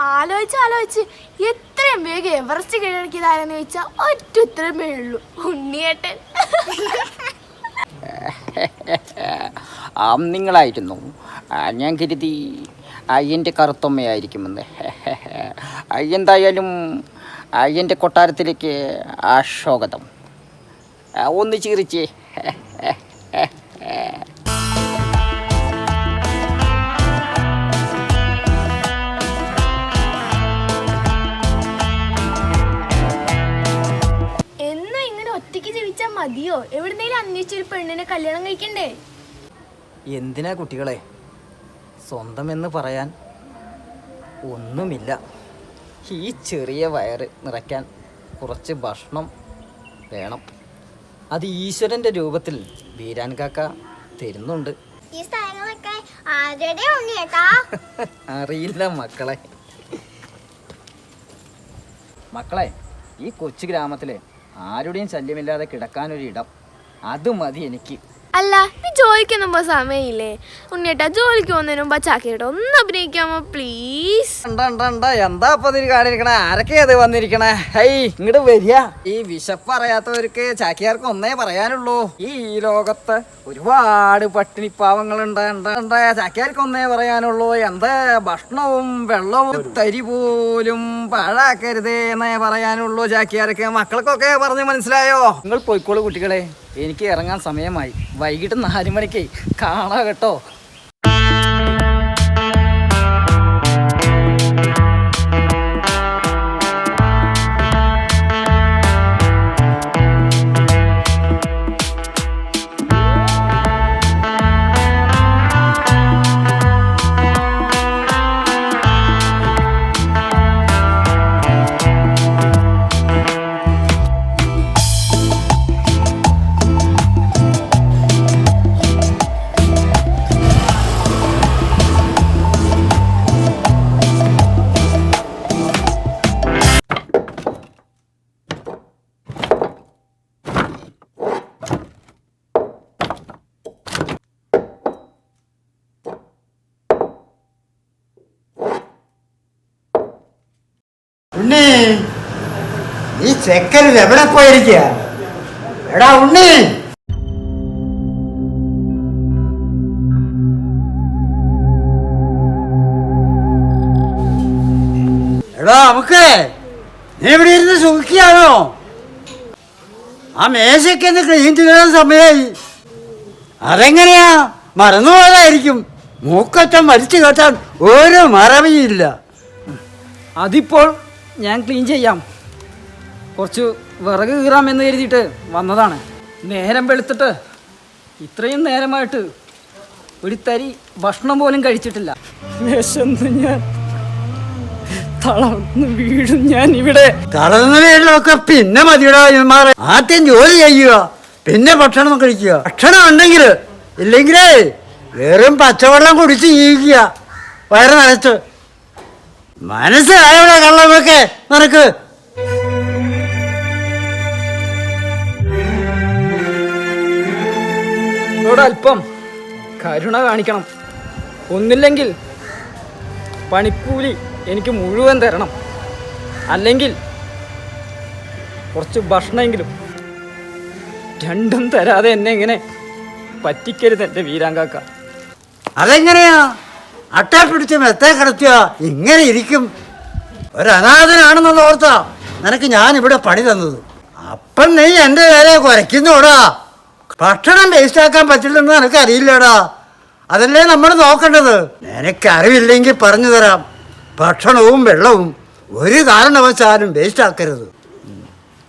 ആലോചിച്ച് എത്രയും വേഗം എവറസ്റ്റ് കീഴടക്കിയതാരെന്ന് ചോദിച്ചാൽ ഒറ്റ ഉത്തരമേ ഉള്ളൂ, ഉണ്ണിയേട്ടൻ. നിങ്ങളായിരുന്നു. ഞാൻ കരുതി എൻ്റെ കറുത്തമ്മയായിരിക്കുമെന്ന്. എന്തായാലും എൻ്റെ കൊട്ടാരത്തിലേക്ക് സ്വാഗതം. ഒന്ന് ചിരിച്ചേ. എന്നും ഇങ്ങനെ ഒറ്റയ്ക്ക് ജീവിച്ചാൽ മതിയോ? എവിടുന്നേലും അന്വേഷിച്ചൊരു പെണ്ണിനെ കല്യാണം കഴിക്കണ്ടേ? എന്തിനാ കുട്ടികളെ, സ്വന്തം എന്ന് പറയാൻ ഒന്നുമില്ല. ഈ ചെറിയ വയറ് നിറയ്ക്കാൻ കുറച്ച് ഭക്ഷണം വേണം. അത് ഈശ്വരൻ്റെ രൂപത്തിൽ വീരാൻ കാക്ക തരുന്നുണ്ട്. അറിയില്ല മക്കളെ. ഈ കൊച്ചു ഗ്രാമത്തിലെ ആരുടെയും ശല്യമില്ലാതെ കിടക്കാനൊരിടം, അത് മതി എനിക്ക്. അല്ല, നീ ജോലിക്ക് മുമ്പ് സമയമില്ലേ ഉണ്ണിയേട്ടാ? ജോലിക്ക് പോകുന്നതിന് മുമ്പ് ചാക്കിയേട്ടാ ഒന്ന് അഭിനയിക്കാമോ പ്ലീസ്? എന്താ ഇപ്പൊ കാണിരിക്കണേ? ആരൊക്കെയത് വന്നിരിക്കണേ? ഇങ്ങോട്ട് വരിക. ഈ വിശപ്പ് അറിയാത്തവർക്ക് ചാക്കിയാർക്ക് ഒന്നേ പറയാനുള്ളൂ, ഈ ലോകത്ത് ഒരുപാട് പട്ടിണിപ്പാവങ്ങളുണ്ട്. ചാക്കിയാർക്ക് ഒന്നേ പറയാനുള്ളൂ, എന്താ ഭക്ഷണവും വെള്ളവും തരി പോലും പാഴാക്കരുതേ എന്നേ പറയാനുള്ളൂ ചാക്കിയാർക്ക്. മക്കൾക്കൊക്കെ പറഞ്ഞ് മനസ്സിലായോ? നിങ്ങൾ പോയിക്കോളൂ കുട്ടികളെ, എനിക്ക് ഇറങ്ങാൻ സമയമായി. വൈകിട്ട് 4 മണിക്ക് കാണാം കേട്ടോ. ഉണ്ണി, ഈ ചെക്കനിൽ എവിടെ പോയിരിക്കുക? എടാ ഉണ്ണി, എടാ നമുക്ക് നീ ഇവിടെ ഇരുന്ന് സുഖിക്കുകയാണോ? ആ മേശയ്ക്കൊന്ന് ക്ലീൻ ചെയ്യാൻ സമയമായി. അതെങ്ങനെയാ? മറന്നുപോയതായിരിക്കും. മൂക്കറ്റം മരിച്ചു കേട്ടാൻ ഒരു മറവിയില്ല. അതിപ്പോൾ ഞാൻ ക്ലീൻ ചെയ്യാം. കുറച്ച് വിറക് കീറാമെന്ന് കരുതിയിട്ട് വന്നതാണ്. നേരം വെളുത്തിട്ട് ഇത്രയും നേരമായിട്ട് ഒരു തരി ഭക്ഷണം പോലും കഴിച്ചിട്ടില്ല. വിശന്ന് ഞാൻ തളർന്ന് വീഴും. ഞാൻ ഇവിടെ തളർന്ന് വീഴലൊക്കെ പിന്നെ മതിയുടെ മാറി. ആദ്യം ജോലി ചെയ്യുക, പിന്നെ ഭക്ഷണം കഴിക്കുക. ഭക്ഷണം ഉണ്ടെങ്കിൽ ഇല്ലെങ്കിലേ വെറും പച്ചവെള്ളം കുടിച്ച് ജീവിക്കുക വയറ് നനച്ച്. മനസ്സിലായോടെ കള്ളമൊക്കെ നിനക്ക്? അല്പം കരുണ കാണിക്കണം. ഒന്നില്ലെങ്കിൽ പണിക്കൂലി എനിക്ക് മുഴുവൻ തരണം, അല്ലെങ്കിൽ കുറച്ച് ഭക്ഷണമെങ്കിലും. രണ്ടും തരാതെ എന്നെ ഇങ്ങനെ പറ്റിക്കരുത് എൻ്റെ വീരാങ്കാക്ക. അതെങ്ങനെയാ? അട്ടാ പിടിച്ച് മെത്തേ കിടത്തിയ ഇങ്ങനെ ഇരിക്കും. ഒരനാഥനാണെന്നുള്ള ഓർത്താ നിനക്ക് ഞാനിവിടെ പണി തന്നത്. അപ്പം നീ എൻ്റെ പേരെ കുരയ്ക്കുന്നോടാ. ഭക്ഷണം വേസ്റ്റാക്കാൻ പറ്റില്ലെന്ന് നിനക്ക് അറിയില്ലടാ. അതല്ലേ നമ്മൾ നോക്കേണ്ടത്. നിനക്കറിവില്ലെങ്കിൽ പറഞ്ഞു തരാം. ഭക്ഷണവും വെള്ളവും ഒരു കാരണവശാലും വേസ്റ്റാക്കരുത്.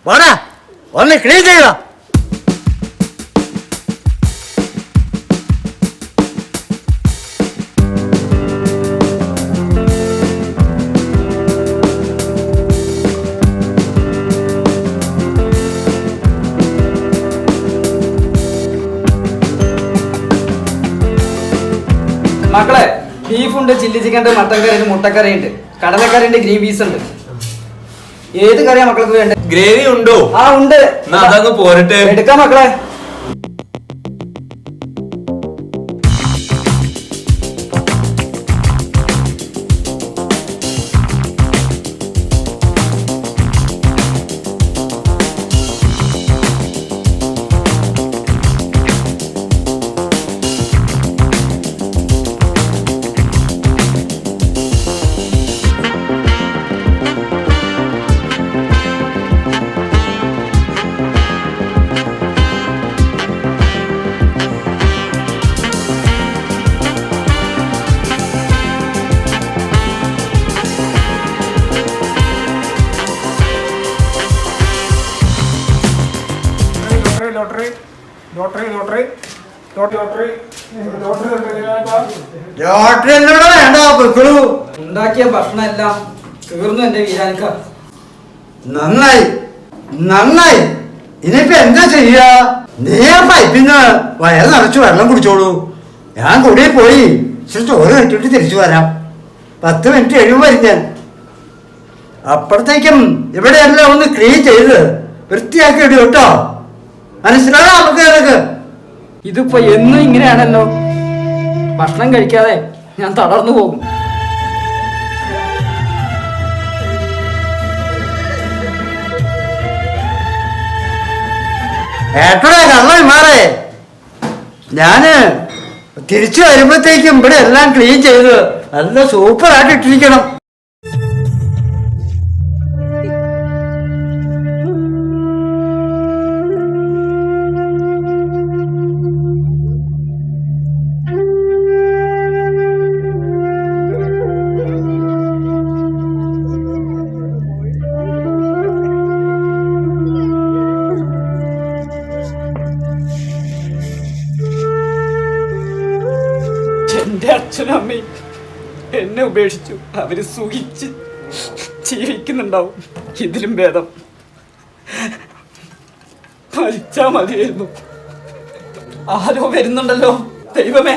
പോടാ, ഒന്ന് ക്ലീൻ ചെയ്യുക. മക്കളെ, ബീഫുണ്ട്, ചില്ലി ചിക്കൻ ഉണ്ട്, മട്ടൻ കറി ഉണ്ട്, മുട്ടക്കറി ഉണ്ട്, കടലക്കറി ഉണ്ട്, ഗ്രീൻ പീസ് ഉണ്ട്. ഏത് കറിയാ മക്കൾക്ക് വേണ്ടത്? ഗ്രേവി ഉണ്ടോ? ആ ഉണ്ട്. അതങ്ങ് പോരട്ടെ. എടുക്കാം മക്കളെ. ലോട്ടറി എന്നോട് വേണ്ട പൊയ്ക്കോളൂ. ഉണ്ടാക്കിയ ഭക്ഷണം എല്ലാം തീർന്നു എന്റെ വീരാനിക്ക. നന്നായി നന്നായി. ഇനിയിപ്പോ എന്താ ചെയ്യാ? നീ ആ പൈപ്പിന്ന് വയറ് നിറച്ച് വെള്ളം കുടിച്ചോളൂ. ഞാൻ കൂടെ പോയി ഇച്ചിരി ചോറ് കഴിച്ചിട്ട് തിരിച്ചു വരാം. 10 മിനിറ്റ് കഴിയുമ്പോൾ വരും ഞാൻ. അപ്പോഴത്തേക്കും ഇവിടെയെല്ലാം ഒന്ന് ക്ലീൻ ചെയ്ത് വൃത്തിയാക്കി ഇടും കേട്ടോ. മനസ്സിലായോ നമുക്ക്? ഇതിപ്പോ എന്നും ഇങ്ങനെയാണല്ലോ. ഭക്ഷണം കഴിക്കാതെ ഞാൻ തളർന്നു പോകും. ഏട്ടടാ കള്ളം മാറേ. ഞാന് തിരിച്ചു വരുമ്പോഴത്തേക്കും ഇവിടെ എല്ലാം ക്ലീൻ ചെയ്ത് നല്ല സൂപ്പറായിട്ട് ഇട്ടിരിക്കണം. എന്റെ അച്ഛനും അമ്മയും എന്നെ ഉപേക്ഷിച്ചു. അവര് സുഖിച്ച് ജീവിക്കുന്നുണ്ടാവും. ഇതിലും ഭേദം മരിച്ചാ മതിയായിരുന്നു. ആരോ വരുന്നുണ്ടല്ലോ. ദൈവമേ,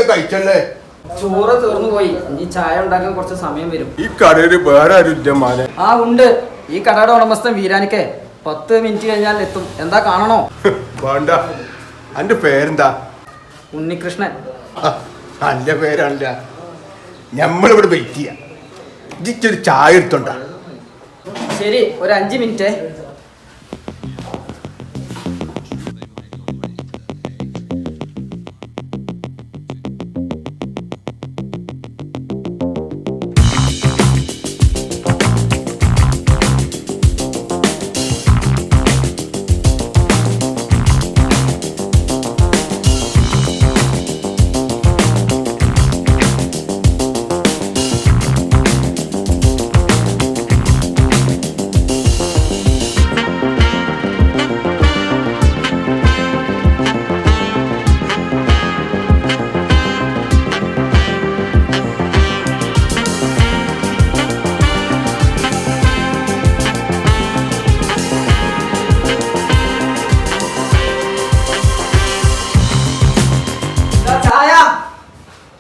കഴിച്ചല്ലേ? ചോറ് തീർന്നു പോയി. ഇനി ചായ ഉണ്ടാക്കാൻ കുറച്ച് സമയം വരും. ഈ കടയിൽ വേറെ ആരും മാനെ? ആ ഉണ്ട്. ഈ കടയുടെ ഉടമസ്ഥൻ വീരാനിക്കെ 10 മിനിറ്റ് കഴിഞ്ഞാൽ എത്തും. എന്താ കാണണോ? വേണ്ട. അന്റെ പേരെന്താ? ഉണ്ണികൃഷ്ണൻ. നല്ല പേരാണല്ല. ഞമ്മളിവിടെ വെയിറ്റ് ചെയ്യാം. ഇച്ചൊരു ചായ എടുത്തോണ്ടാ. ശരി, ഒരു 5 മിനിറ്റ്.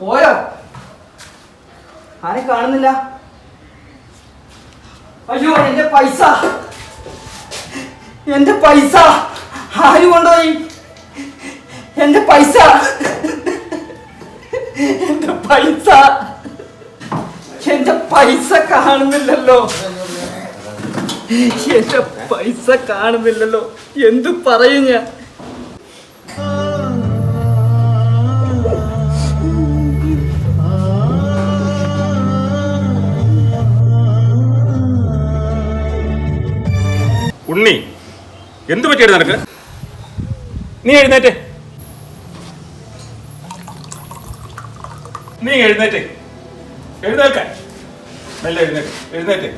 പോയോ? ആരെ കാണുന്നില്ല. അയ്യോ, എന്റെ പൈസ ആര് കൊണ്ടുപോയി? എന്റെ പൈസ കാണുന്നില്ലല്ലോ. എന്റെ പൈസ കാണുന്നില്ലല്ലോ. എന്തു പറയും ഞാൻ? ഉണ്ണി, എന്തു പറ്റിയത് നിനക്ക്? നീ എഴുന്നേറ്റ്. എഴുന്നേൽക്കാൻ നല്ല എഴുന്നേറ്റ്.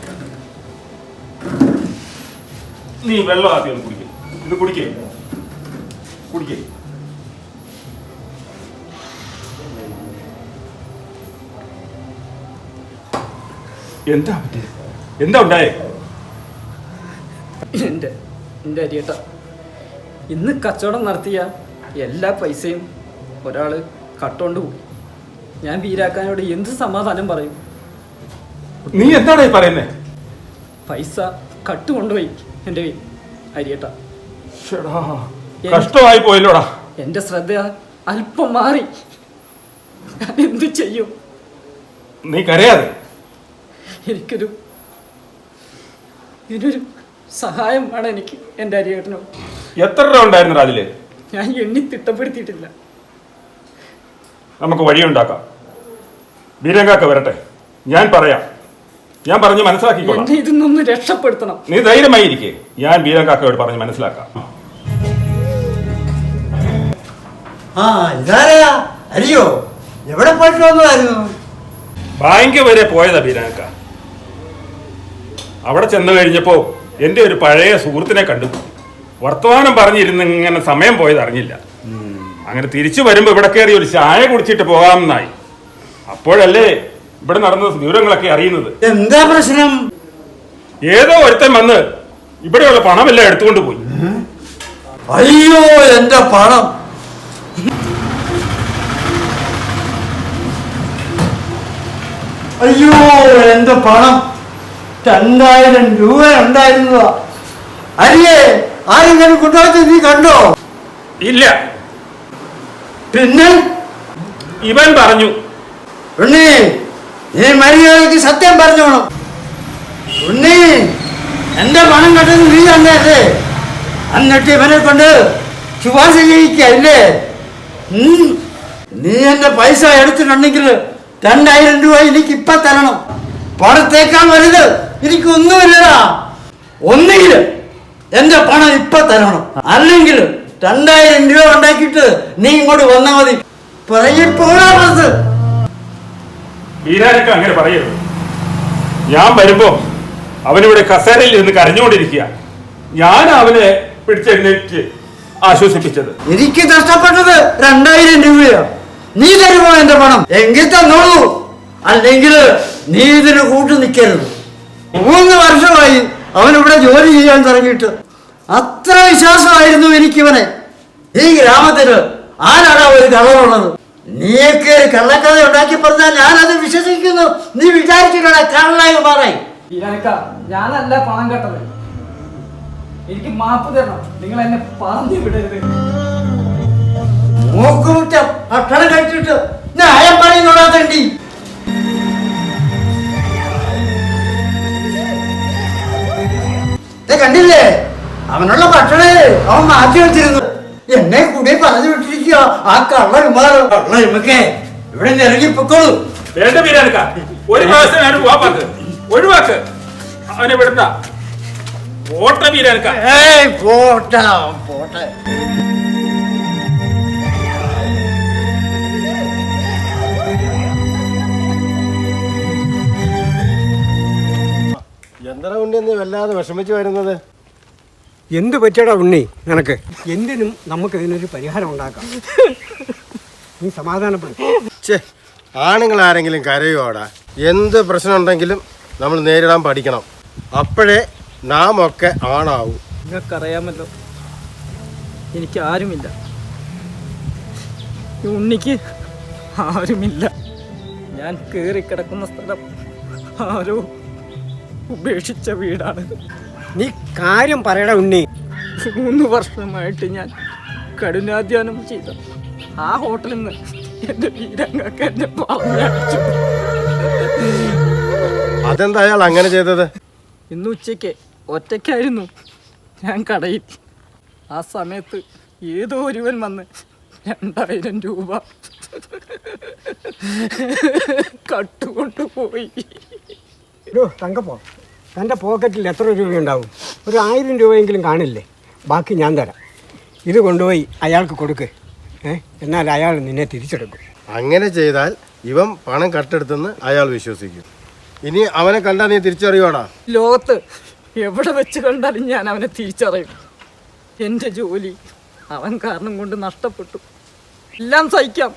നീ വെള്ളം ആദ്യം ഒന്ന് കുടിക്കും. ഇത് കുടിക്കേ. എന്താ പറ്റിയത്? എന്താ ഉണ്ടായേ? എൻ്റെ അരിയേട്ട, ഇന്ന് കച്ചവടം നടത്തിയ എല്ലാ പൈസയും ഒരാൾ കട്ടുകൊണ്ട് പോയി. ഞാൻ വീരാക്കാനോട് എന്ത് സമാധാനം പറയും? നീ എന്താണ് ഈ പറയുന്നേ? പൈസ കട്ടുകൊണ്ടുപോയി എൻ്റെ അരിയേട്ട. കഷ്ടമായി പോയല്ലോടാ. എൻ്റെ ശ്രദ്ധ അല്പം മാറി. ഞാൻ എന്തു ചെയ്യും? നീ കരയാതെ. ഇതിനൊരു സഹായം വേണം എനിക്ക് എൻ്റെ അരിയേട്ടനോ. എത്ര രൂപ ഉണ്ടായിരുന്നു അതില്? ഞാൻ എണ്ണി തിട്ടപ്പെടുത്തിയിട്ടില്ല. നമുക്ക് വഴിയുണ്ടാക്കാം. വീരങ്കാക്ക വരട്ടെ, ഞാൻ പറയാം. ഞാൻ പറഞ്ഞ് മനസ്സിലാക്കിക്കോളാം. എന്നെ ഇതിന്നൊന്ന് രക്ഷപ്പെടുത്തണം. നീ ധൈര്യമായിരിക്കേ, ഞാൻ ബീരാങ്കാക്കയോട് പറഞ്ഞ് മനസ്സിലാക്കാം. ആ ഇതാരാ? അരിയോ എവിടെ പോയിട്ട് വന്നതായിരുന്നു? ബാങ്ക് വരെ പോയതാ ബീരാങ്ക. അവിടെ ചെന്ന് കഴിഞ്ഞപ്പോ എൻ്റെ ഒരു പഴയ സുഹൃത്തിനെ കണ്ടു. വർത്തമാനം പറഞ്ഞിരുന്ന് ഇങ്ങനെ സമയം പോയത് അറിഞ്ഞില്ല. അങ്ങനെ തിരിച്ചു വരുമ്പോ ഇവിടെ കയറി ഒരു ചായ കുടിച്ചിട്ട് പോകാമെന്നായി. അപ്പോഴല്ലേ ഇവിടെ നടന്ന വിവരങ്ങളൊക്കെ അറിയുന്നത്. എന്താ പ്രശ്നം? ഏതോ ഒരുത്തൻ വന്ന് ഇവിടെയുള്ള പണമെല്ലാം എടുത്തുകൊണ്ട് പോയി. അയ്യോ എന്റെ പണം! അയ്യോ എന്റെ പണം! 2000 രൂപ ഉണ്ടായിരുന്നതാ. അരിയേ ആരെങ്കിലും കൊണ്ടുപോയി നീ കണ്ടോ? ഇല്ല. പിന്നെ ഇവൻ പറഞ്ഞു. ഉണ്ണി നീ മര്യാദയ്ക്ക് സത്യം പറഞ്ഞോണം. ഉണ്ണി എന്റെ പണം കെട്ടത് നീ തന്നെയല്ലേ? എന്നിട്ട് ഇവനെ കൊണ്ട് ശുപാർശ ചെയ്യിക്കല്ലേ? നീ എന്റെ പൈസ എടുത്തിട്ടുണ്ടെങ്കിൽ 2000 രൂപ എനിക്ക് ഇപ്പൊ തരണം. പണത്തേക്കാൻ വലുത് എനിക്കൊന്നുമില്ലടാ. ഒന്നുകിൽ എന്റെ പണം ഇപ്പൊ തരണം, അല്ലെങ്കിൽ 2000 രൂപ ഉണ്ടാക്കിയിട്ട് നീ ഇങ്ങോട്ട് വന്നാൽ മതി. പറയപ്പോഴാ മനസ്സ്. ബീരാനൊക്കെ അങ്ങനെ പറയരുത്. ഞാൻ വരുമ്പോ അവനിവിടെ കസേരയിൽ ഇരുന്ന് കരഞ്ഞുകൊണ്ടിരിക്കുക. ഞാൻ അവനെ പിടിച്ചെഴുന്നേറ്റ് ആശ്വസിപ്പിച്ചത്. എനിക്ക് നഷ്ടപ്പെട്ടത് 2000 രൂപയാ. നീ തരുമോ എന്റെ പണം? എങ്കിൽ തന്നോളൂ, അല്ലെങ്കിൽ നീ ഇതിന് കൂട്ടു നിൽക്കരുത്. 3 വർഷമായി അവനിവിടെ ജോലി ചെയ്യാൻ തുടങ്ങിയിട്ട്. അത്ര വിശ്വാസമായിരുന്നു എനിക്കിവനെ. ഈ ഗ്രാമത്തില് ആരാടാ ഒരു കള്ളമുള്ളത്? നീയൊക്കെ ഒരു കള്ളക്കഥ ഉണ്ടാക്കി പറഞ്ഞാൽ ഞാനത് വിശ്വസിക്കുന്നു. നീ വിചാരിച്ചിട്ടാ കള്ളായി മാറായി. ഞാനല്ല പണം കെട്ടത്. എനിക്ക് മാപ്പ് തരണം. നിങ്ങൾ എന്നെ പറഞ്ഞു വിടരുത്. മൂക്കുമുറ്റം ഭക്ഷണം കഴിച്ചിട്ട് ന്യായം പറയുന്നുള്ള തണ്ടി. കണ്ടില്ലേ, അവനുള്ള ഭക്ഷണേ അവൻ മാറ്റി വെച്ചിരുന്നു. എന്നെ കൂടെ പറഞ്ഞു വിട്ടിരിക്കുക ആ കള്ളക്കെ. ഇവിടെ നിന്ന് ഇറങ്ങിപ്പോക്കോളൂ. വേണ്ട ബീരാനക്ക, ഒരു പ്രാവശ്യം ഒഴിവാക്ക്. അവനെ വിടണ്ട. പോട്ടെ ബീരാനക്ക. പോട്ടെ പോട്ടെ. എന്താ ഉണ്ണി എന്ന് വല്ലാതെ വിഷമിച്ച് വരുന്നത്? എന്ത് പറ്റിയടാ ഉണ്ണി നിനക്ക്? എന്തിനും നമുക്ക് ഇതിനൊരു പരിഹാരം ഉണ്ടാക്കാം. നീ സമാധാനപ്പെടും. ആണുങ്ങൾ ആരെങ്കിലും കരയോടാ? എന്ത് പ്രശ്നം ഉണ്ടെങ്കിലും നമ്മൾ നേരിടാൻ പഠിക്കണം. അപ്പോഴേ നാം ഒക്കെ ആണാവും. നിങ്ങൾക്കറിയാമല്ലോ, എനിക്ക് ആരുമില്ല. ഉണ്ണിക്ക് ആരുമില്ല. ഞാൻ കേറിക്കിടക്കുന്ന സ്ഥലം ആരോ ഉപേക്ഷിച്ച വീടാണ്. നീ കാര്യം പറയടാ ഉണ്ണി. 3 വർഷമായിട്ട് ഞാൻ കഠിനാധ്വാനം ചെയ്ത ആ ഹോട്ടലിൽ നിന്ന് എന്റെ വീരങ്ങൾക്ക് എന്നെ പറഞ്ഞയച്ചു. അതെന്താ അയാൾ അങ്ങനെ ചെയ്തത്? ഇന്ന് ഉച്ചയ്ക്ക് ഒറ്റയ്ക്കായിരുന്നു ഞാൻ കടയിൽ. ആ സമയത്ത് ഏതോ ഒരുവൻ വന്ന് 2000 രൂപ കട്ടുകൊണ്ടുപോയി. തങ്കപ്പോ, തൻ്റെ പോക്കറ്റിൽ എത്ര രൂപയുണ്ടാവും? ഒരു 1000 രൂപയെങ്കിലും കാണില്ലേ? ബാക്കി ഞാൻ തരാം. ഇത് കൊണ്ടുപോയി അയാൾക്ക് കൊടുക്ക്. എന്നാൽ അയാൾ നിന്നെ തിരിച്ചെടുക്കും. അങ്ങനെ ചെയ്താൽ ഇവൻ പണം കട്ടെടുത്തെന്ന് അയാൾ വിശ്വസിക്കും. ഇനി അവനെ കണ്ടാൽ നീ തിരിച്ചറിയോടാ? ലോകത്ത് എവിടെ വെച്ച് കണ്ടാലും ഞാൻ അവനെ തിരിച്ചറിയും. എൻ്റെ ജോലി അവൻ കാരണം കൊണ്ട് നഷ്ടപ്പെട്ടു. എല്ലാം സഹിക്കാം.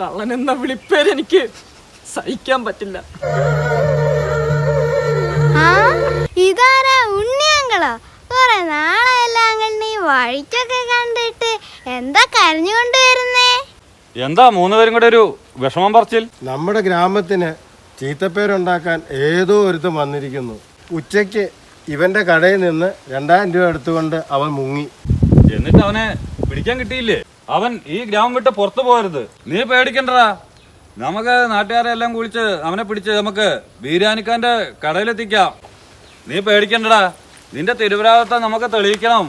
കള്ളനെന്ന വിളിപ്പേരെനിക്ക് സഹിക്കാൻ പറ്റില്ല. ഇതാരാ? ഉണ്ണിയങ്കളോ? കുറെ നാളെയല്ല അങ്ങളീ വഴിക്കൊക്കെ കണ്ടിട്ട്. എന്താ കരഞ്ഞുകൊണ്ട് വരുന്നേ? എന്താ 3 പേരും കൂടെ ഒരു വിഷമം പറച്ചിൽ? നമ്മുടെ ഗ്രാമത്തിന് ചീത്തപ്പേരുണ്ടാക്കാൻ ഏതോ ഒരുത്തം വന്നിരിക്കുന്നു. ഉച്ചയ്ക്ക് ഇവന്റെ കടയിൽ നിന്ന് 2000 രൂപ എടുത്തുകൊണ്ട് അവൻ മുങ്ങി. എന്നിട്ട് അവനെ പിടിക്കാൻ കിട്ടിയില്ലേ? അവൻ ഈ ഗ്രാമം വിട്ട് പുറത്തു പോകരുത്. നീ പേടിക്കണ്ടടാ. നമുക്ക് നാട്ടുകാരെ എല്ലാം കുളിച്ച് അവനെ പിടിച്ച് നമുക്ക് ബീരാനിക്കാന്റെ കടയിലെത്തിക്കാം. നീ പേടിക്കണ്ടടാ. നിന്റെ തിരുവരാവത്തെ നമുക്ക് തെളിയിക്കണം.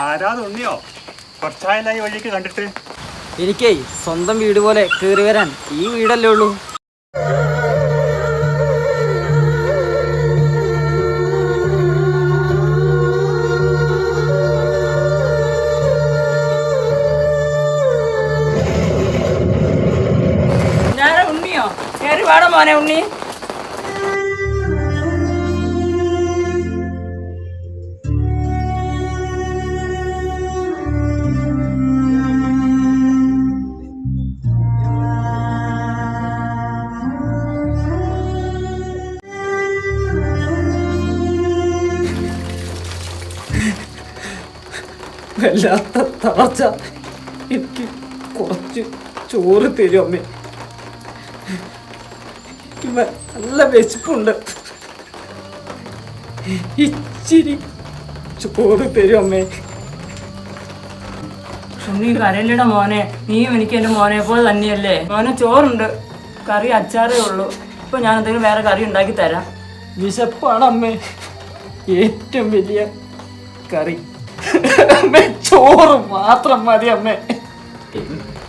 ആരാത് ഉണ്ണിയോ? കുറച്ചായാലും ഈ വഴിക്ക് കണ്ടിട്ട്. എനിക്കേ സ്വന്തം വീട് പോലെ കയറി വരാൻ ഈ വീടല്ലേ ഉള്ളൂ. ഉണ്ണിയോ കയറി വേണോ മോനെ ഉണ്ണി? വല്ലാത്ത തളർച്ച. എനിക്ക് കുറച്ച് ചോറ് തരും അമ്മേ. നല്ല വിശപ്പുണ്ട്. ഇച്ചിരി ചോറ് തരും അമ്മേ. നീ കരയില്ലട മോനെ, നീയും എനിക്ക് എൻ്റെ മോനെ പോലെ തന്നെയല്ലേ. മോനെ ചോറുണ്ട്, കറി അച്ചാറേ ഉള്ളൂ. ഇപ്പൊ ഞാൻ എന്തെങ്കിലും വേറെ കറി ഉണ്ടാക്കി തരാം. വിശപ്പാണ് അമ്മേ ഏറ്റവും വലിയ കറി. അമ്മേ ചോറ് മാത്രം മതി അമ്മേ.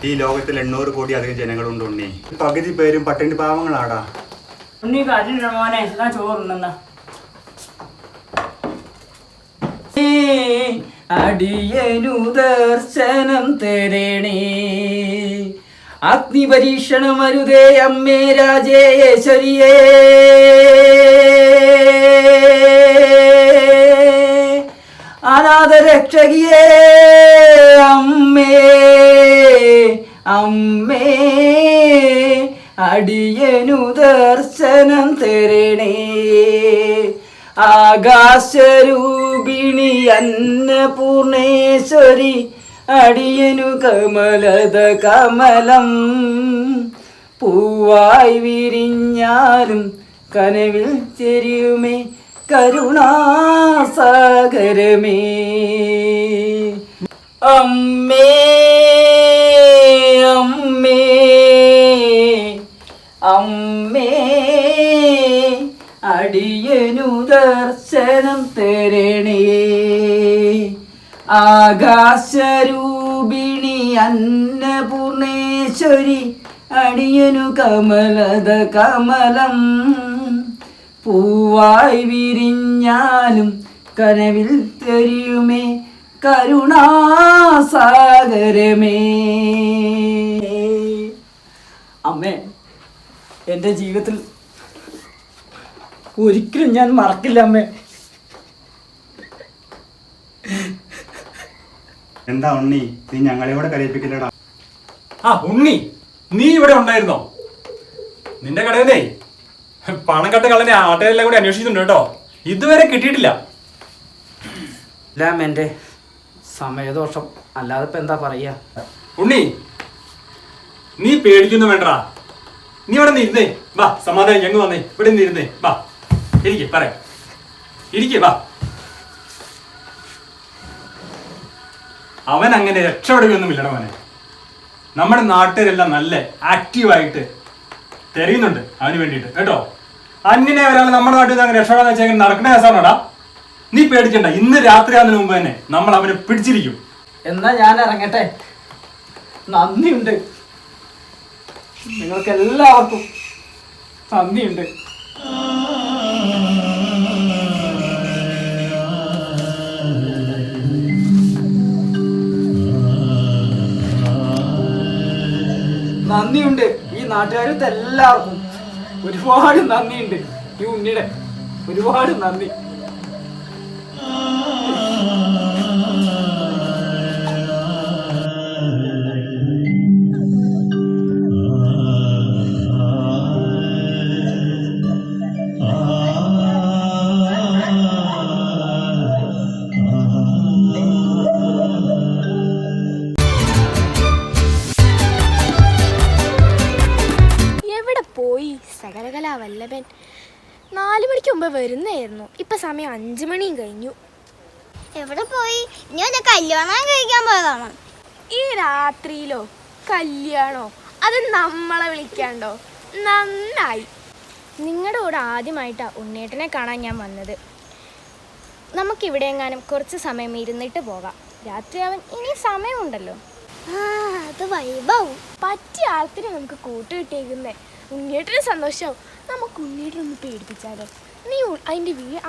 ഈ ലോകത്തിൽ 800 കോടി അധികം ജനങ്ങളുണ്ട് ഉണ്ണി. പകുതി പേരും പട്ടിണി പാവങ്ങളാടാ. ഉണ്ണി കരയില്ല മോനെ, എന്നാ ചോറുണ്ടെന്നാ. അടിയനു ദർശനം തരണേ, അഗ്നിപരീക്ഷണം അരുതേ അമ്മേ രാജേശ്വരിയേ. അനാഥരക്ഷകിയേ അമ്മേ അമ്മേ, അടിയനു ദർശനം തരണേ. ആകാശരൂപിണി അന്നപൂർണേശ്വരി, അടിയനു കമലത കമലം. പൂവായി വിരിഞ്ഞാലും കനവിൽ ചെരിയുമേ കരുണാസാഗരമേ. അമ്മേ അമ്മേ അമ്മേ, അടിയനു ദർശനം തരണേ. ആകാശരൂപിണി അന്നപൂർണേശ്വരി, അടിയനു കമലത കമലം. പൂവായി വിരിഞ്ഞാലും കനവിൽ തെരിയുമേ കരുണാസാഗരമേ. അമ്മേ, എൻ്റെ ജീവിതത്തിൽ ഒരിക്കലും ഞാൻ മറക്കില്ല അമ്മേ. എന്താ ഉണ്ണി, നീ ഞങ്ങളെ കൂടെ കരയിപ്പിക്കില്ലടാ. ആ ഉണ്ണി, നീ ഇവിടെ ഉണ്ടായിരുന്നോ? നിന്റെ കടയിലേ പണം കട്ട കള്ളനെ ആട്ടയെല്ലാം കൂടി അന്വേഷിച്ചിട്ടുണ്ട് കേട്ടോ. ഇതുവരെ കിട്ടിയിട്ടില്ല. എൻ്റെ സമയദോഷം, അല്ലാതെ ഇപ്പൊ എന്താ പറയാ. ഉണ്ണി, നീ പേടിക്കുന്നു വേണ്ടടാ. നീ ഇവിടെ നിന്ന് ഇരുന്നേ. വാ, സമാധാനം ഞങ്ങൾ വന്നേ. ഇവിടെ നിന്ന് ഇരുന്നേ. വാ, ഇരിക്കേ, പറയാം. ഇരിക്കേ, വാ. അവൻ അങ്ങനെ രക്ഷപ്പെടുകയൊന്നുമില്ലട മോനെ. നമ്മുടെ നാട്ടുകാരെല്ലാം നല്ല ആക്റ്റീവായിട്ട് തെരയുന്നുണ്ട് അവന് വേണ്ടിയിട്ട് കേട്ടോ. അന്യനെ ഒരാൾ നമ്മുടെ നാട്ടിൽ നിന്ന് അങ്ങനെ രക്ഷപ്പെടാന്ന് വെച്ചാൽ നടക്കുന്ന കേസാണോടാ. നീ പേടിക്കണ്ട, ഇന്ന് രാത്രി ആകുന്നതിന് മുമ്പ് തന്നെ നമ്മൾ അവനെ പിടിച്ചിരിക്കും. എന്നാ ഞാൻ ഇറങ്ങട്ടെ. നന്ദിയുണ്ട്, നിങ്ങൾക്ക് എല്ലാവർക്കും നന്ദിയുണ്ട്. നന്ദിയുണ്ട് ഈ നാട്ടുകാരത്തെ എല്ലാവർക്കും. ഒരുപാട് നന്ദിയുണ്ട് ഈ ഉണ്ണിയുടെ, ഒരുപാട് നന്ദി. വല്ലഭൻ 4 മണിക്ക് മുമ്പ് വരുന്നായിരുന്നു. ഇപ്പൊ സമയം 5 മണിയും കഴിഞ്ഞു. എവിടെ പോയി? ഇനി ഒന്ന് കല്യാണം കഴിക്കാൻ പോയതാണോ? ഈ രാത്രിയിലോ കല്യാണോ? അത് നമ്മളെ വിളിക്കാണ്ടോ? നന്നായി. നിങ്ങളുടെ കൂടെ ആദ്യമായിട്ടാണ് ഉണ്ണേട്ടനെ കാണാൻ ഞാൻ വന്നത്. നമുക്കിവിടെ എങ്ങാനും കുറച്ച് സമയം ഇരുന്നിട്ട് പോകാം. രാത്രി അവൻ ഇനി സമയമുണ്ടല്ലോ. ആ അത് വൈബാവും. പറ്റിയ ആൾക്കാരെ നമുക്ക് കൂട്ട് കിട്ടിയേക്കുന്നേ. ഉണ്ണിയേട്ടന് സന്തോഷമാവും. നമുക്ക് ഉണ്ണിയേട്ടനൊന്ന് പേടിപ്പിച്ചാലോ? നീ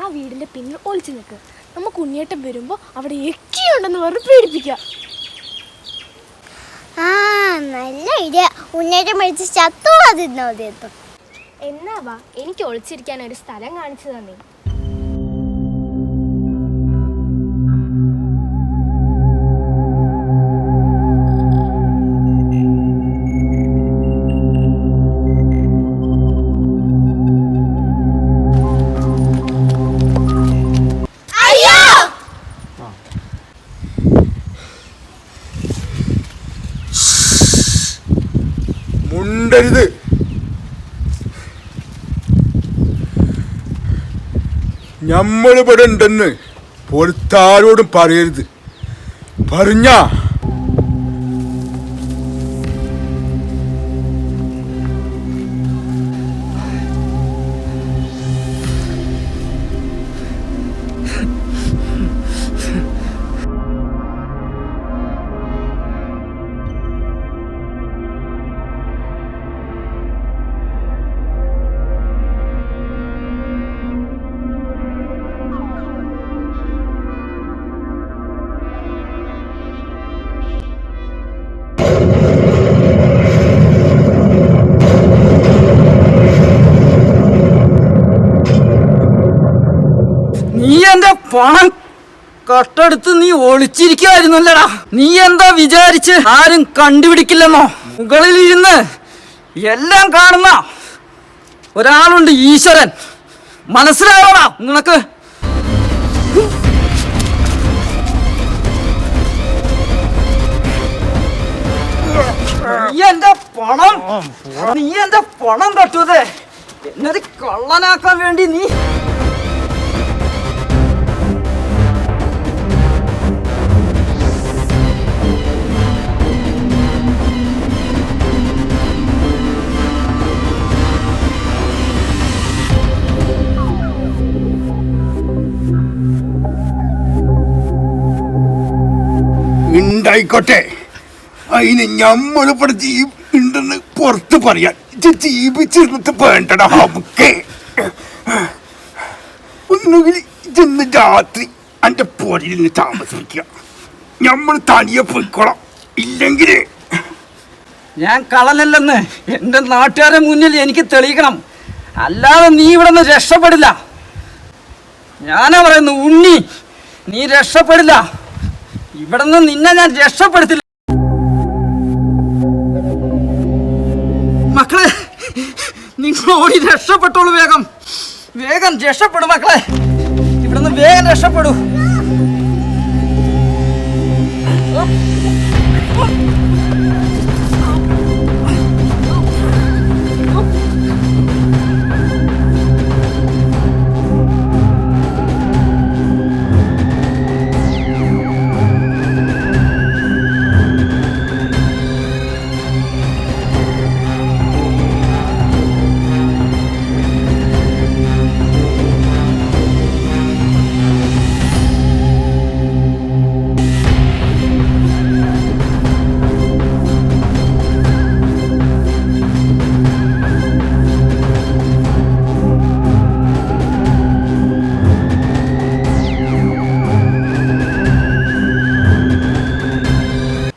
ആ വീടിൻ്റെ പിന്നിൽ ഒളിച്ചു നിൽക്ക്. നമുക്ക് ഉണ്ണിയേട്ടൻ വരുമ്പോൾ അവിടെ എക്കിയുണ്ടെന്ന് പറഞ്ഞ് പേടിപ്പിക്കാം. ആ നല്ല ഐഡിയ. ഉണ്ണേറ്റം മേടിച്ച് ചത്തു അതിരുന്ന മതിയെത്തും. എന്നാ വാ, എനിക്ക് ഒളിച്ചിരിക്കാൻ ഒരു സ്ഥലം കാണിച്ചു തന്നെ. മുണ്ടരുത്. ഞമ്മളിവിടെ ഉണ്ടെന്ന് പുറത്താരോടും പറയരുത്. പറഞ്ഞാ നീ എന്റെ പണം കട്ടെടുത്ത് നീ ഒളിച്ചിരിക്കുവായിരുന്നല്ലടാ. നീ എന്താ വിചാരിച്ച് ആരും കണ്ടുപിടിക്കില്ലെന്നോ? മുകളിലിരുന്ന് എല്ലാം കാണുന്ന ഒരാളുണ്ട്, ഈശ്വരൻ. മനസ്സിലായോടാ നിനക്ക്? നീ എന്റെ പണം കട്ടുവതേ എന്നത് കള്ളനാക്കാൻ വേണ്ടി നീ ഉണ്ടായിക്കോട്ടെ. അതിന് ഞമ്മളിവിടെ ഉണ്ടെന്ന് പുറത്ത് പറയാൻ ജീവിച്ചിരുന്നിട്ട് വേണ്ടടാ. നമുക്ക് ഒന്നുകിൽ ഇന്ന് രാത്രി എൻ്റെ പൊരയിൽ നിന്ന് താമസിക്കുക. നമ്മൾ തനിയെ പോയിക്കോളാം. ഇല്ലെങ്കിൽ ഞാൻ കളനല്ലെന്ന് എൻ്റെ നാട്ടുകാരുടെ മുന്നിൽ എനിക്ക് തെളിയിക്കണം. അല്ലാതെ നീ ഇവിടെ നിന്ന് രക്ഷപ്പെടില്ല. ഞാനാ പറയുന്നു, ഉണ്ണി, നീ രക്ഷപ്പെടില്ല. ഇവിടെ നിന്ന് നിന്നെ ഞാൻ രക്ഷപ്പെടുത്തില്ല. മക്കളെ, നിങ്ങൾ ഓടി രക്ഷപ്പെട്ടോളൂ. വേഗം വേഗം രക്ഷപ്പെടും മക്കളെ. ഇവിടെ നിന്ന് വേഗം രക്ഷപ്പെടൂ.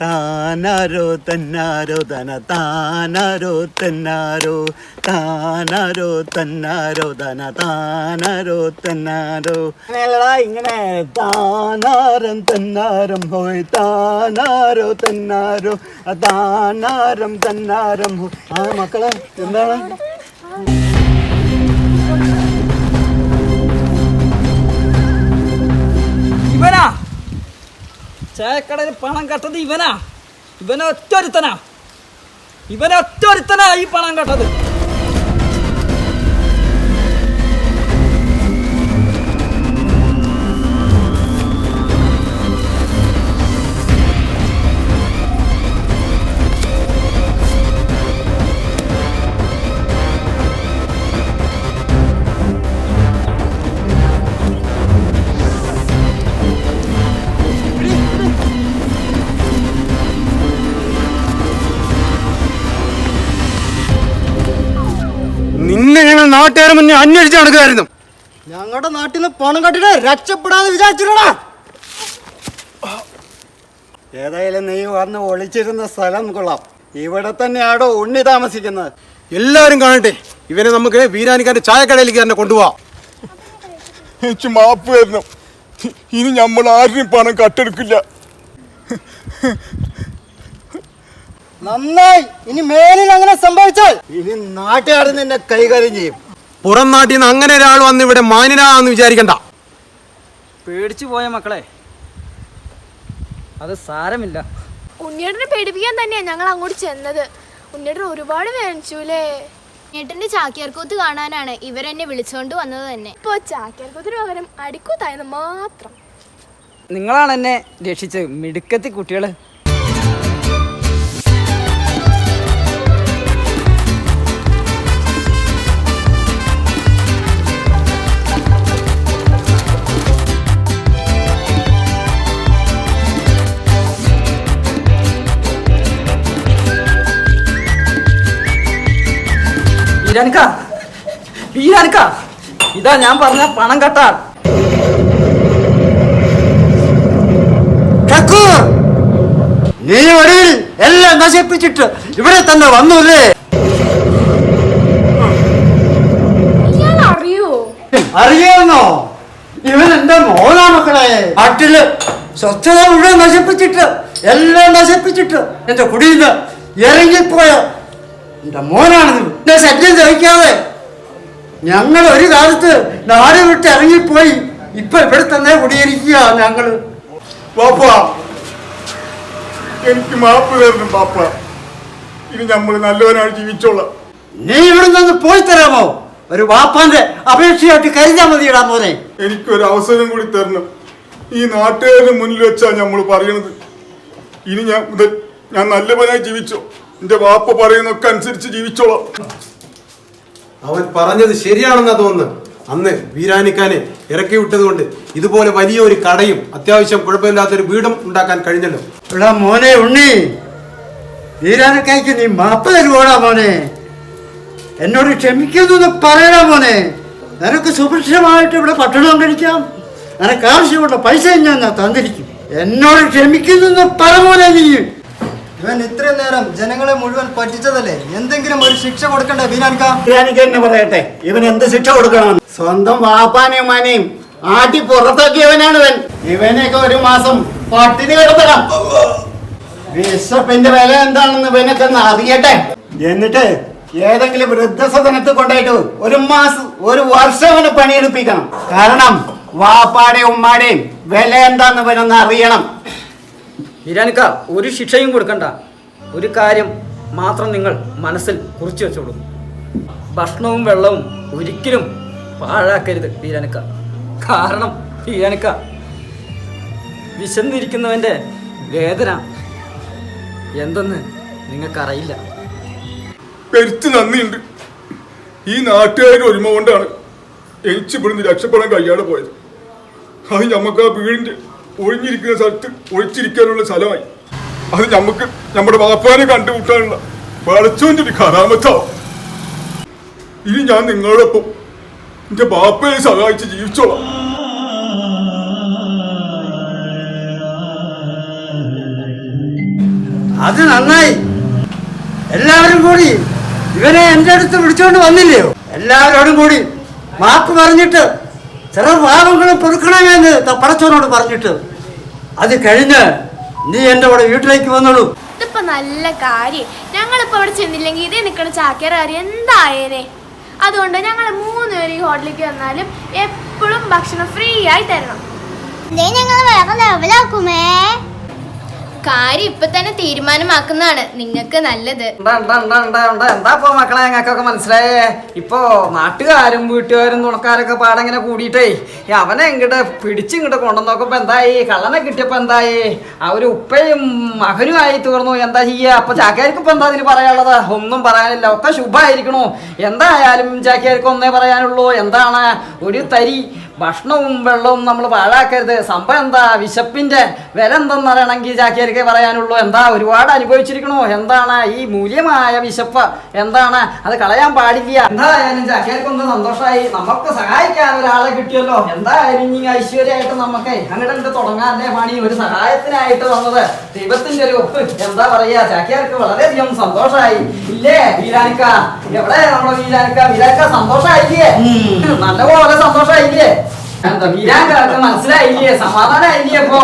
താനാരോ തന്നാരോ ധന താനാരോ തന്നാരോ താനാരോ തന്നാരോ ധന താനാരോ തന്നാരോ. ഇങ്ങനെ താനാരം തന്നാരം ഹോയ് താനാരോ തന്നാരോ താനാരം തന്നാരം ഹോ. ആ മക്കളെ എന്താണ്? ഇവനാ ചായക്കടയിൽ പണം കട്ടത്. ഇവനൊറ്റൊരുത്തനാ ഈ പണം കട്ടത്. നാട്ടുകാരെ മുന്നേ അന്വേഷിച്ച് നടക്കുമായിരുന്നു. ഞങ്ങളുടെ നാട്ടിൽ നിന്ന് പണം കട്ടിട്ട് രക്ഷപ്പെടാതെ വിചാരിച്ചിട്ടാ. ഏതായാലും നീ വന്ന് ഒളിച്ചിരുന്ന സ്ഥലം കൊള്ളാം. ഇവിടെ തന്നെയാണോ ഉണ്ണി താമസിക്കുന്നത്? എല്ലാവരും കാണട്ടെ. ഇവനെ നമുക്ക് വീരാനിക്കാന്റെ ചായക്കടയിലേക്ക് തന്നെ കൊണ്ടുപോവാം. എനിക്ക് മാപ്പ് തരണം. ഇനി നമ്മൾ ആരും പണം കട്ടെടുക്കില്ല. നന്നായി. ഇനി മേലിൽ അങ്ങനെ സംഭവിച്ചാൽ ഇനി നാട്ടുകാർ നിന്നെ കൈകാര്യം ചെയ്യും. പുറം നാട്ടിൽ നിന്ന് അങ്ങനെ ഒരാൾ വന്ന് ഇവിടെ മാന്യനാന്ന് വിചാരിക്കണ്ട. പേടിച്ചു പോയ മക്കളെ, അത് സാരമില്ല. ഉണ്ണിയേട്ടനെ പേടിപ്പിക്കാൻ തന്നെയാണ് ഞങ്ങൾ അങ്ങോട്ട് ചെന്നത്. ഉണ്ണിയേട്ടൻ ഒരുപാട് വേദനിച്ചുല്ലേ. ഉണ്ണിയേട്ടന്റെ ചാക്യാർകൂത്ത് കാണാനാണ് ഇവരെന്നെ വിളിച്ചുകൊണ്ട് വന്നത് തന്നെ. ഇപ്പൊ ചാക്യാർകൂത്തിന് പകരം അടിക്കൂത്തായെന്ന് മാത്രം. നിങ്ങളാണ് എന്നെ രക്ഷിച്ചത്, മിടുക്കത്തി കുട്ടികള്. വീരാനിക്ക, ഇതാ ഞാൻ പറഞ്ഞ പണം കട്ടാൾ. നീ ഒടുവിൽ എല്ലാം നശിപ്പിച്ചിട്ട് ഇവിടെ തന്നെ വന്നൂല്ലേ? അറിയോ? അറിയാമെന്നോ? ഇവൻ എന്റെ മോനാ മക്കളെ. നാട്ടില് സ്വച്ഛത മുഴുവൻ നശിപ്പിച്ചിട്ട്, എല്ലാം നശിപ്പിച്ചിട്ട് എന്റെ കുടിയിൽ നിന്ന് ഇറങ്ങിപ്പോയ എന്റെ മോനാണ്. എന്റെ ശല്യം സഹിക്കാതെ ഞങ്ങൾ ഒരു കാലത്ത് നാട് വിട്ട് ഇറങ്ങിപ്പോയി. ഇപ്പൊ ഇവിടെ തന്നെ കുടിയിരിക്കുക ഞങ്ങള്. പാപ്പ, എനിക്ക് മാപ്പ് തരണം പാപ്പ. ഇനി നമ്മൾ നല്ലവനാണ് ജീവിച്ചോളാം. നീ ഇവിടെ നിന്ന് പോയി തരാമോ? ഒരു വാപ്പാന്റെ അപേക്ഷയായിട്ട് കരുതാ മതിയിടാ മോനെ. എനിക്കൊരു അവസരം കൂടി തരണം. ഈ നാട്ടുകാരുടെ മുന്നിൽ വെച്ചാ നമ്മൾ പറയണത്. ഇനി ഞാൻ നല്ലവനായി ജീവിച്ചോ. എന്റെ വാപ്പ പറയുന്നൊക്കെ അനുസരിച്ച് ജീവിച്ചോളാം. അവൻ പറഞ്ഞത് ശരിയാണെന്നാ തോന്നുന്നു. അന്ന് വീരാനിക്കാനെ ഇറക്കി വിട്ടത് കൊണ്ട് ഇതുപോലെ വലിയ ഒരു കടയും അത്യാവശ്യം കുഴപ്പമില്ലാത്തൊരു വീടും ഉണ്ടാക്കാൻ കഴിഞ്ഞല്ലോ. എടാ മോനെ ഉണ്ണി, വീരാനക്കായ്ക്ക് നീ മാപ്പ് തരുവോടാ മോനെ. എന്നോട് ക്ഷമിക്കുന്നു പറയടാ മോനെ. നിനക്ക് സുഭിക്ഷമായിട്ട് ഇവിടെ ഭക്ഷണം കഴിക്കാം. നിനക്ക് ആവശ്യമുള്ള പൈസ ഞാൻ തന്നിരിക്കും. എന്നോട് ക്ഷമിക്കുന്നു പറ മോനെ. നീ ഇവൻ ഇത്രയും നേരം ജനങ്ങളെ മുഴുവൻ പറ്റിച്ചതല്ലേ? എന്തെങ്കിലും ഒരു ശിക്ഷ കൊടുക്കണ്ടേ വീരാനിക്ക? വീരാനിക്ക എന്നെ പറയട്ടെ, ഇവൻ എന്ത് ശിക്ഷ കൊടുക്കണം? സ്വന്തം വാപ്പാനെയും മാനെയും ആട്ടി പുറത്താക്കിയവനാണ് ഇവൻ. ഇവനെയൊക്കെ ഒരു മാസം പട്ടിണി കിടത്തണം. വിശപ്പിന്റെ വില എന്താണെന്ന് ഇവനൊക്കെ ഒന്ന് അറിയട്ടെ. എന്നിട്ട് ഏതെങ്കിലും വൃദ്ധസദനത്ത് കൊണ്ടായിട്ട് ഒരു വർഷം അവനെ പണിയെടുപ്പിക്കണം. കാരണം വാപ്പാടെയും ഉമ്മാടെയും വില എന്താന്ന് ഇവനൊന്ന് അറിയണം. വീരാനിക്ക, ഒരു ശിക്ഷയും കൊടുക്കണ്ട. ഒരു കാര്യം മാത്രം നിങ്ങൾ മനസ്സിൽ കുറിച്ചു വെച്ചോളൂ. ഭക്ഷണവും വെള്ളവും ഒരിക്കലും പാഴാക്കരുത് വീരാനിക്ക. കാരണം വീരാനിക്ക, വിശന്നിരിക്കുന്നവൻ്റെ വേദന എന്തെന്ന് നിങ്ങൾക്കറിയില്ല. പെരുത്ത് നന്ദിയുണ്ട്. ഈ നാട്ടുകാരുടെ ഒരുമ കൊണ്ടാണ് എനിക്ക് ഇവിടുന്ന് രക്ഷപ്പെടാൻ കഴിയാതെ പോയത്. അത് നമുക്ക് ആ വീടിന്റെ ഒഴിഞ്ഞിരിക്കുന്ന സ്ഥലത്ത് ഒഴിച്ചിരിക്കാനുള്ള സ്ഥലമായി. അത് നമുക്ക് നമ്മുടെ വാപ്പാനെ കണ്ടുമുട്ടാനുള്ള വളച്ചോന്റെ ഒരു കറാമത്താവും. ഇനി ഞാൻ നിങ്ങളോടൊപ്പം എന്റെ ബാപ്പയെ സഹായിച്ച് ജീവിച്ചോളാം. അത് നന്നായി. എല്ലാവരും കൂടി ഇവനെ എൻ്റെ അടുത്ത് വിളിച്ചുകൊണ്ട് വന്നില്ലയോ? എല്ലാവരോടും കൂടി മാപ്പ് പറഞ്ഞിട്ട് ചില പാപങ്ങളും പൊറുക്കണമെന്ന് പടച്ചവനോട് പറഞ്ഞിട്ട് അത് കഴിഞ്ഞ് നീ എൻ്റെ കൂടെ വീട്ടിലേക്ക് വന്നോളൂ. ഇതിപ്പോ നല്ല കാര്യം. ഞങ്ങളിപ്പോ അവിടെ ചെന്നില്ലെങ്കിൽ ഇതേ നിൽക്കണ ചാക്കേറാരി എന്തായേനെ. അതുകൊണ്ട് ഞങ്ങൾ 3 പേര് ഈ ഹോട്ടലിലേക്ക് വന്നാലും എപ്പോഴും ഭക്ഷണം ഫ്രീ ആയി തരണം. ഞങ്ങൾ വേറെ ലെവലാക്കുമേ. കാര്യം ഇപ്പൊ തന്നെ തീരുമാനമാക്കുന്നതാണ് നിങ്ങൾക്ക് നല്ലത്. എന്താ ഇപ്പൊ മക്കളെ ഞങ്ങൾക്കൊക്കെ മനസ്സിലായേ? ഇപ്പൊ നാട്ടുകാരും വീട്ടുകാരും തുണക്കാരൊക്കെ പാടങ്ങനെ കൂടിയിട്ടേ അവനെ ഇങ്ങോട്ട് പിടിച്ചിങ്ങോട്ട് കൊണ്ടുവന്നോക്കുമ്പോ എന്തായി? കള്ളനെ കിട്ടിയപ്പോ എന്തായി? ആ ഒരു ഉപ്പയും മകനുമായി തീർന്നു. എന്താ ചെയ്യാ? അപ്പൊ ചാക്യാർക്ക് ഇപ്പൊ എന്താ ഇതിന് പറയാനുള്ളത്? ഒന്നും പറയാനില്ല, ഒക്കെ ശുഭമായിരിക്കണു. എന്തായാലും ചാക്യാർക്ക് ഒന്നേ പറയാനുള്ളൂ. എന്താണ്? ഒരു തരി ഭക്ഷണവും വെള്ളവും നമ്മൾ പാഴാക്കരുത്. സംഭവം എന്താ, വിശപ്പിന്റെ വില എന്തെന്ന് അറിയണമെങ്കിൽ ചാക്യാർക്കേ പറയാനുള്ളൂ. എന്താ ഒരുപാട് അനുഭവിച്ചിരിക്കണോ, എന്താണ് ഈ മൂല്യമായ വിശപ്പ്, എന്താണ് അത് കളയാൻ പാടില്ല. എന്തായാലും ചാക്യാർക്കൊന്ന് സന്തോഷമായി, നമുക്ക് സഹായിക്കാൻ ഒരാളെ കിട്ടിയല്ലോ. എന്തായാലും ഇനി ഐശ്വര്യമായിട്ട് നമുക്ക് അങ്ങോട്ട് തുടങ്ങാനല്ലേ പണി, ഒരു സഹായത്തിനായിട്ട് വന്നത്. ദൈവത്തിന്റെ ഒരു എന്താ പറയാ, ചാക്യാർക്ക് വളരെയധികം സന്തോഷമായി ഇല്ലേ വീരാനിക്ക? എവിടെ നമ്മുടെ വീരാനിക്ക സന്തോഷായില്ലേ? നല്ലപോലെ സന്തോഷായില്ലേ? എന്താ വീരാനിക്ക മനസ്സിലായില്ലേ? സമാധാനായില്ലേ? അപ്പോ